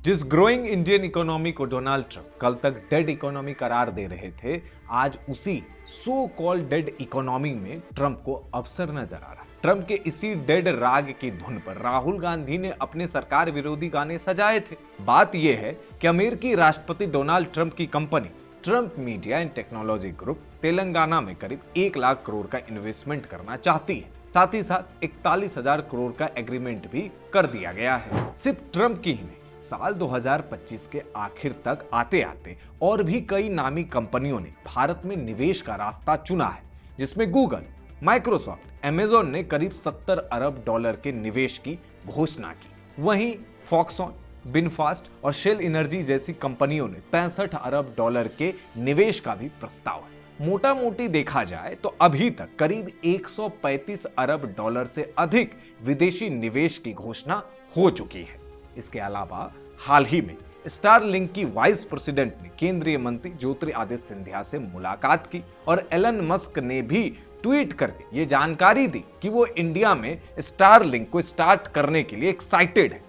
जिस growing Indian economy को Donald Trump कल तक डेड इकोनॉमी करार दे रहे थे, आज उसी सो कॉल्ड डेड इकोनॉमी में ट्रंप को अवसर नजर आ रहा है। ट्रंप के इसी डेड राग की धुन पर राहुल गांधी ने अपने सरकार विरोधी गाने सजाए थे। बात यह है कि अमेरिकी राष्ट्रपति डोनाल्ड ट्रंप की company Trump media and technology group Telangana में करीब 1 लाख करोड़ का इन्वेस्टमेंट करना चाहती है। साथ ही साथ 41,000 करोड़ का एग्रीमेंट भी कर दिया गया है। सिर्फ ट्रंप की ही नहीं, साल 2025 के आखिर तक आते आते और भी कई नामी कंपनियों ने भारत में निवेश का रास्ता चुना है, जिसमें गूगल, माइक्रोसॉफ्ट, अमेजॉन ने करीब 70 अरब डॉलर के निवेश की घोषणा की। वहीं फॉक्सकॉन, विनफास्ट और शेल एनर्जी जैसी कंपनियों ने 65 अरब डॉलर के निवेश का भी प्रस्ताव है। मोटा मोटी देखा जाए तो अभी तक करीब 135 अरब डॉलर से अधिक विदेशी निवेश की घोषणा हो चुकी है। इसके अलावा हाल ही में स्टारलिंक की वाइस प्रेसिडेंट ने केंद्रीय मंत्री ज्योतिरादित्य सिंधिया से मुलाकात की और एलन मस्क ने भी ट्वीट करके ये जानकारी दी कि वो इंडिया में स्टारलिंक को स्टार्ट करने के लिए एक्साइटेड है।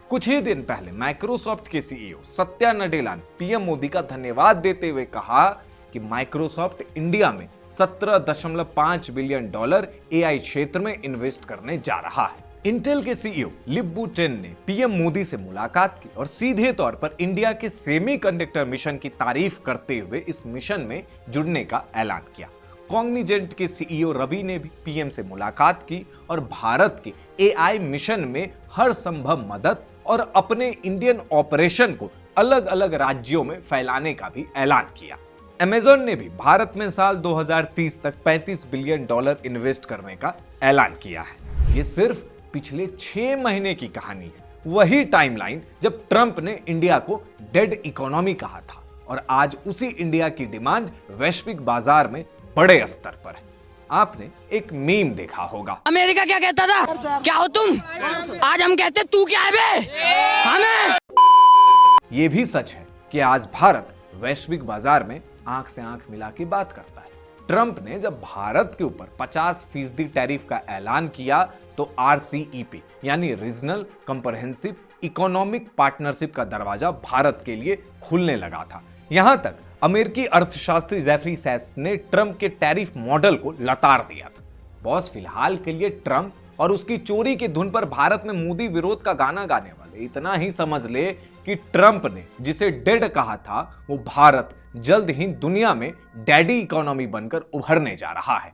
कुछ ही दिन पहले माइक्रोसॉफ्ट के सीईओ सत्या नडेला ने पीएम मोदी का धन्यवाद देते हुए कहा कि माइक्रोसॉफ्ट इंडिया में 17.5 बिलियन डॉलर एआई क्षेत्र में इन्वेस्ट करने जा रहा है। इंटेल के सीईओ लिप टेन ने पीएम मोदी से मुलाकात की और सीधे तौर पर इंडिया के सेमीकंडक्टर मिशन की तारीफ करते हुए इस मिशन में जुड़ने का ऐलान किया। कॉग्निजेंट के सीईओ रवि ने भी पीएम से मुलाकात की और भारत के एआई मिशन में हर संभव मदद और अपने इंडियन ऑपरेशन को अलग अलग राज्यों में फैलाने का भी ऐलान किया। अमेजॉन ने भी भारत में साल 2030 तक 35 बिलियन डॉलर इन्वेस्ट करने का ऐलान किया है। ये सिर्फ पिछले 6 महीने की कहानी है, वही टाइमलाइन जब ट्रंप ने इंडिया को डेड इकोनॉमी कहा था और आज उसी इंडिया की डिमांड वैश्विक बाजार में बड़े स्तर पर है। आपने एक मीम देखा होगा, अमेरिका क्या कहता था, क्या हो तुम, आज हम कहते तू क्या है बे, हमें। ये भी सच है कि आज भारत वैश्विक बाजार में आंख से आंख मिला के बात करता है। ट्रंप ने जब भारत के ऊपर 50% टैरिफ का ऐलान किया तो आरसीईपी यानी रीजनल कॉम्प्रिहेंसिव इकोनॉमिक पार्टनरशिप का दरवाजा भारत के लिए खुलने लगा था। यहां तक अमेरिकी अर्थशास्त्री जेफरी सैस ने ट्रंप के टैरिफ मॉडल को लताड़ दिया था। बॉस, फिलहाल के लिए ट्रंप और उसकी चोरी की धुन पर भारत में मोदी विरोध का गाना गाने वाले इतना ही समझ ले कि ट्रंप ने जिसे डेड कहा था वो भारत जल्द ही दुनिया में डैडी इकोनॉमी बनकर उभरने जा रहा है।